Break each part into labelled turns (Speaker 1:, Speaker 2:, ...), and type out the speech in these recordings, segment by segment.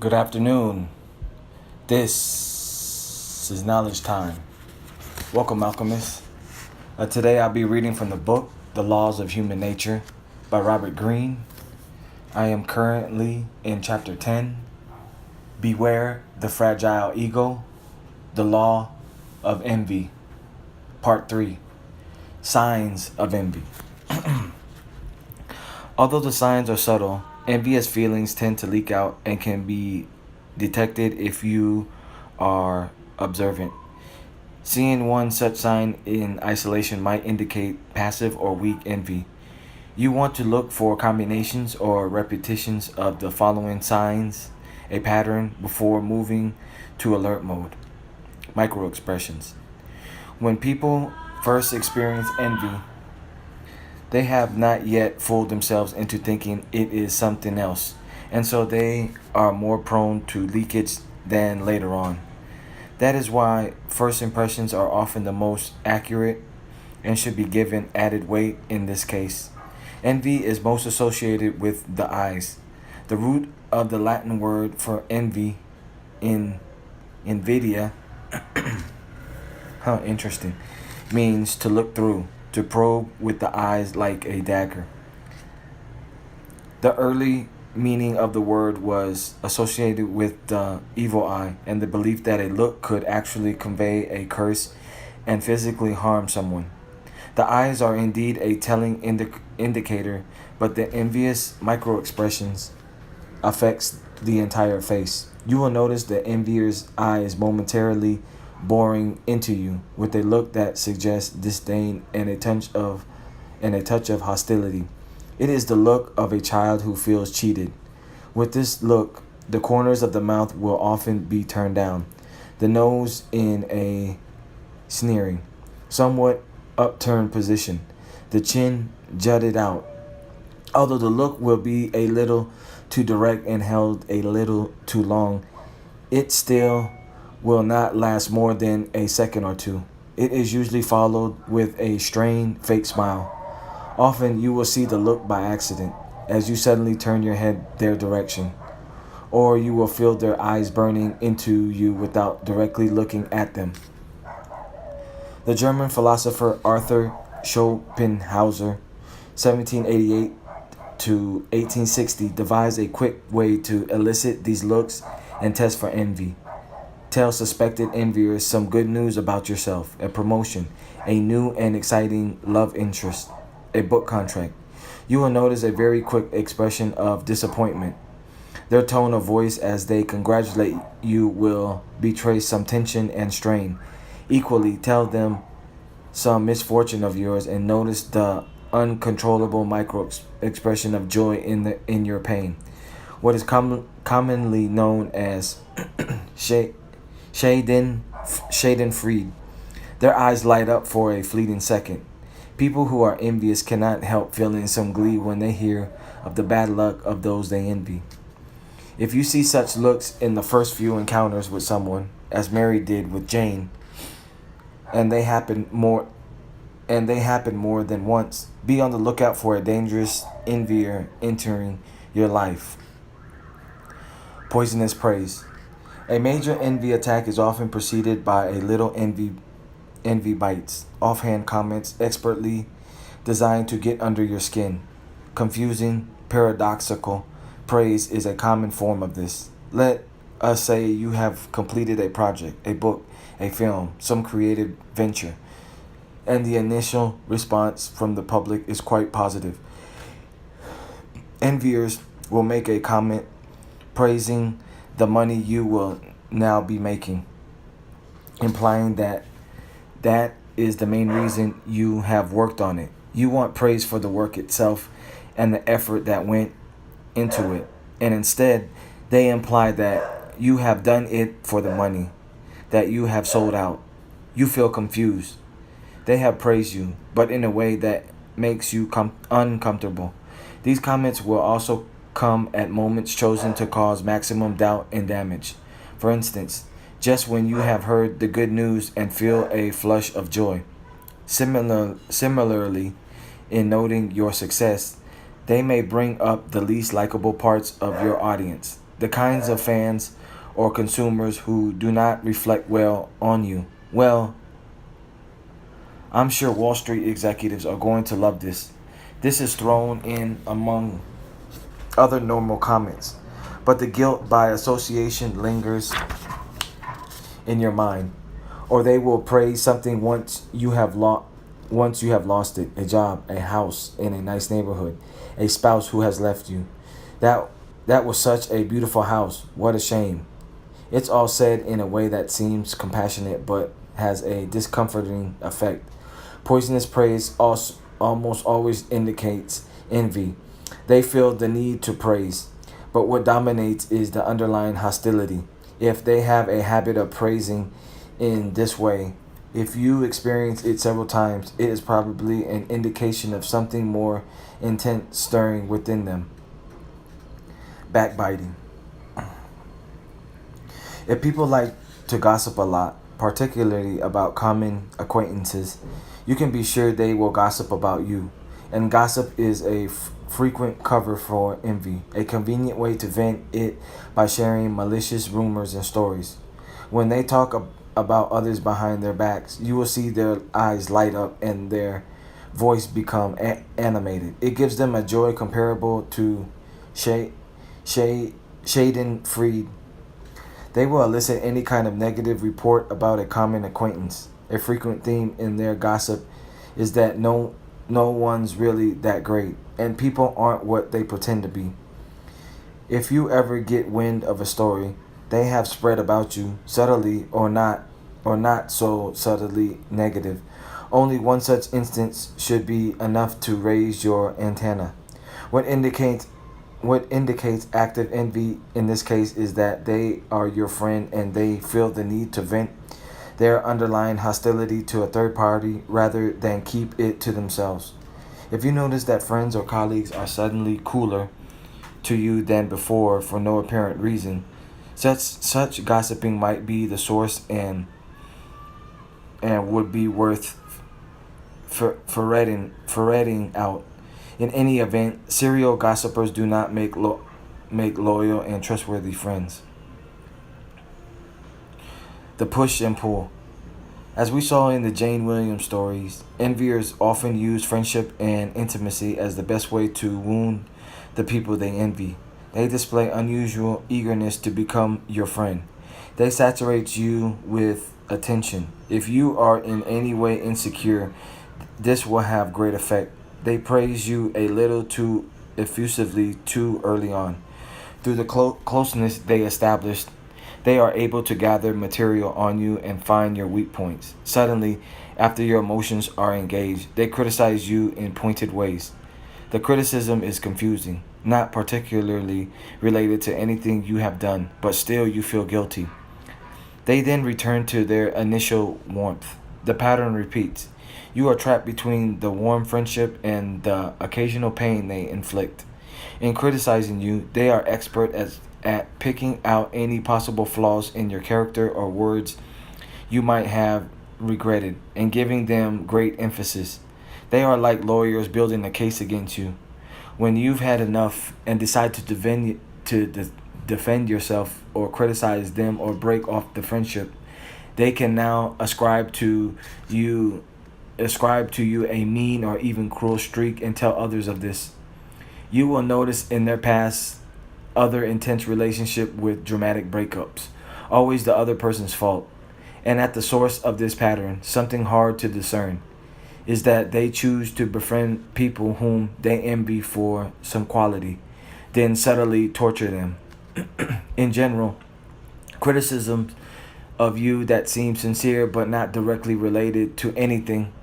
Speaker 1: Good afternoon. This is Knowledge Time. Welcome, alchemists. Today I'll be reading from the book, The Laws of Human Nature by Robert Greene. I am currently in Chapter 10, Beware the Fragile Ego, The Law of Envy, Part 3, Signs of Envy. Although the signs are subtle, envious feelings tend to leak out and can be detected if you are observant. Seeing one such sign in isolation might indicate passive or weak envy. You want to look for combinations or repetitions of the following signs, a pattern, before moving to alert mode. Microexpressions. When people first experience envy, they have not yet fooled themselves into thinking it is something else, and so they are more prone to leakage than later on. That is why first impressions are often the most accurate and should be given added weight in this case. Envy is most associated with the eyes. The root of the Latin word for envy in invidia, how interesting, means to look through, to probe with the eyes like a dagger. The early meaning of the word was associated with the evil eye and the belief that a look could actually convey a curse and physically harm someone. The eyes are indeed a telling indicator, but the envious microexpressions affects the entire face. You will notice the envier's eyes momentarily boring into you with a look that suggests disdain and a touch of hostility. It is the look of a child who feels cheated. With this look, the corners of the mouth will often be turned down, the nose in a sneering, somewhat upturned position, the chin jutted out. Although the look will be a little too direct and held a little too long, it still will not last more than a second or two. It is usually followed with a strained, fake smile. Often you will see the look by accident, as you suddenly turn your head their direction, or you will feel their eyes burning into you without directly looking at them. The German philosopher Arthur Schopenhauer, 1788 to 1860, devised a quick way to elicit these looks and test for envy. Tell suspected enviers some good news about yourself, a promotion, a new and exciting love interest, a book contract. You will notice a very quick expression of disappointment. Their tone of voice as they congratulate you will betray some tension and strain. Equally, tell them some misfortune of yours and notice the uncontrollable micro expression of joy in your pain. What is commonly known as Schadenfreude. Their eyes light up for a fleeting second. People who are envious cannot help feeling some glee when they hear of the bad luck of those they envy. If you see such looks in the first few encounters with someone, as Mary did with Jane, and they happen more than once, be on the lookout for a dangerous envier entering your life. Poisonous praise. A major envy attack is often preceded by a little envy bites, offhand comments expertly designed to get under your skin. Confusing, paradoxical praise is a common form of this. Let us say you have completed a project, a book, a film, some creative venture, and the initial response from the public is quite positive. Enviers will make a comment praising the money you will now be making, implying that is the main reason you have worked on it. You want praise for the work itself and the effort that went into it. And instead, they imply that you have done it for the money, that you have sold out. You feel confused. They have praised you, but in a way that makes you uncomfortable. These comments will also come at moments chosen to cause maximum doubt and damage. For instance, just when you have heard the good news and feel a flush of joy. Similarly, in noting your success, they may bring up the least likable parts of your audience. the kinds of fans or consumers who do not reflect well on you. Well, I'm sure Wall Street executives are going to love this. This is thrown in among other normal comments, but the guilt by association lingers in your mind, or they will praise something once you have lost it, a job, a house in a nice neighborhood, a spouse who has left you. That that was such a beautiful house. What a shame. It's all said in a way that seems compassionate but has a discomforting effect. Poisonous praise also almost always indicates envy. They feel the need to praise, but what dominates is the underlying hostility. If they have a habit of praising in this way, if you experience it several times, it is probably an indication of something more intense stirring within them. Backbiting. If people like to gossip a lot, particularly about common acquaintances, you can be sure they will gossip about you. And gossip is a frequent cover for envy, a convenient way to vent it by sharing malicious rumors and stories. When they talk about others behind their backs, you will see their eyes light up and their voice become animated. It gives them a joy comparable to shade, Schadenfreude. They will elicit any kind of negative report about a common acquaintance. A frequent theme in their gossip is that no one's really that great, and people aren't what they pretend to be. If you ever get wind of a story they have spread about you, subtly or not so subtly negative, only one such instance should be enough to raise your antenna. What indicates what indicates active envy in this case is that they are your friend and they feel the need to vent their underlying hostility to a third party rather than keep it to themselves. If you notice that friends or colleagues are suddenly cooler to you than before for no apparent reason, such gossiping might be the source and would be worth ferreting out. In any event, serial gossipers do not make loyal and trustworthy friends. The push and pull. As we saw in the Jane Williams stories, enviers often use friendship and intimacy as the best way to wound the people they envy. They display unusual eagerness to become your friend. They saturate you with attention. If you are in any way insecure, this will have great effect. They praise you a little too effusively too early on. Through the closeness they established, they are able to gather material on you and find your weak points. Suddenly, after your emotions are engaged, they criticize you in pointed ways. The criticism is confusing, not particularly related to anything you have done, but still you feel guilty. They then return to their initial warmth. The pattern repeats. You are trapped between the warm friendship and the occasional pain they inflict. In criticizing you, they are at picking out any possible flaws in your character or words you might have regretted and giving them great emphasis. They are like lawyers building a case against you. When you've had enough and decide defend yourself or criticize them or break off the friendship, they can now ascribe to you a mean or even cruel streak and tell others of this. You will notice in their past other intense relationship with dramatic breakups, always the other person's fault. And at the source of this pattern, something hard to discern, is that they choose to befriend people whom they envy for some quality, then subtly torture them. In general, criticisms of you that seem sincere but not directly related to anything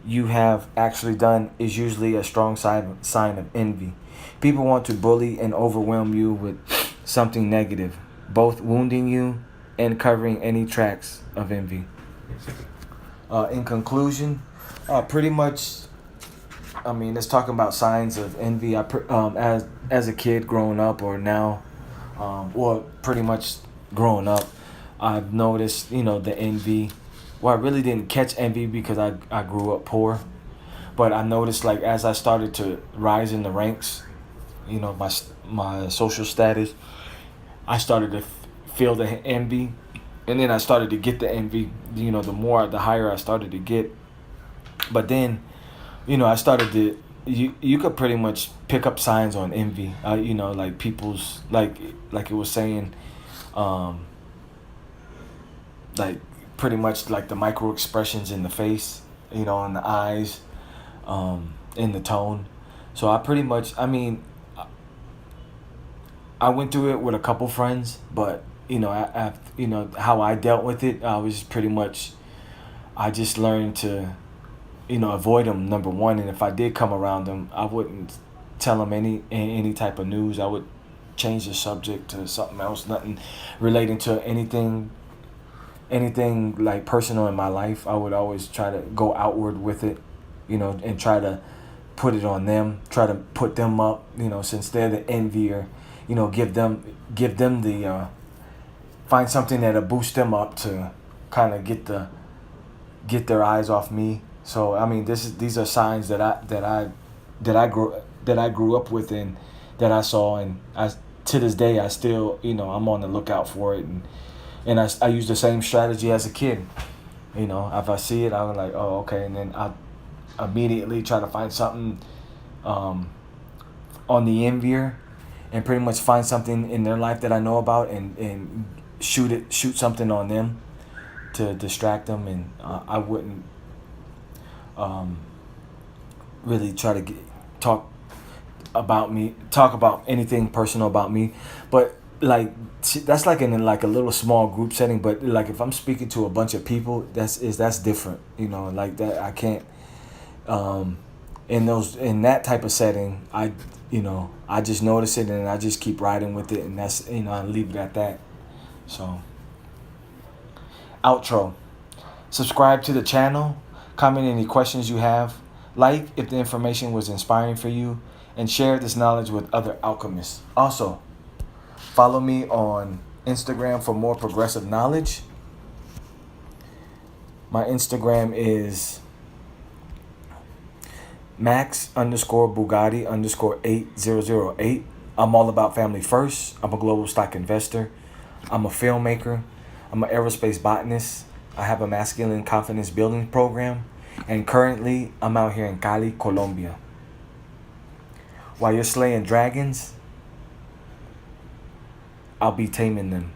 Speaker 1: you have actually done is usually a strong sign of envy. People want to bully and overwhelm you with something negative, both wounding you and covering any tracks of envy. In conclusion, pretty much, I mean, it's talking about signs of envy. As a kid growing up, or now, well, pretty much growing up, I've noticed, the envy. Well, I really didn't catch envy because I grew up poor, but I noticed, like, as I started to rise in the ranks, my social status, I started to feel the envy, and then I started to get the envy. The more, the higher I started to get. But then, I started to. You could pretty much pick up signs on envy. Like people's like it was saying, um, like pretty much like the micro expressions in the face, in the eyes, in the tone. So I pretty much, I mean, I went through it with a couple friends, but how I dealt with it, I was pretty much, I just learned to, avoid them, number one. And if I did come around them, I wouldn't tell them any type of news. I would change the subject to something else, nothing relating to anything like personal in my life. I would always try to go outward with it, and try to put it on them, try to put them up, since they're the envier, give them the find something that'll boost them up to kind of get their eyes off me. So I mean, these are signs that I grew up with, and that I saw, and I to this day I still, I'm on the lookout for it, and I use the same strategy as a kid. If I see it, I'm like, oh, okay, and then I immediately try to find something um, on the envier, and pretty much find something in their life that I know about, and shoot something on them to distract them. And I wouldn't um, really try to talk talk about anything personal about me. But like, that's like in like a little small group setting. But like if I'm speaking to a bunch of people, that's different. Like that I can't um, in that type of setting. I just notice it, and I just keep riding with it, and that's, I leave it at that. So, outro. Subscribe to the channel. Comment any questions you have. Like if the information was inspiring for you, and share this knowledge with other alchemists. Also, follow me on Instagram for more progressive knowledge. My Instagram is Max_Bugatti_8008. I'm all about family first. I'm a global stock investor. I'm a filmmaker. I'm an aerospace botanist. I have a masculine confidence building program. And currently, I'm out here in Cali, Colombia. While you're slaying dragons, I'll be taming them.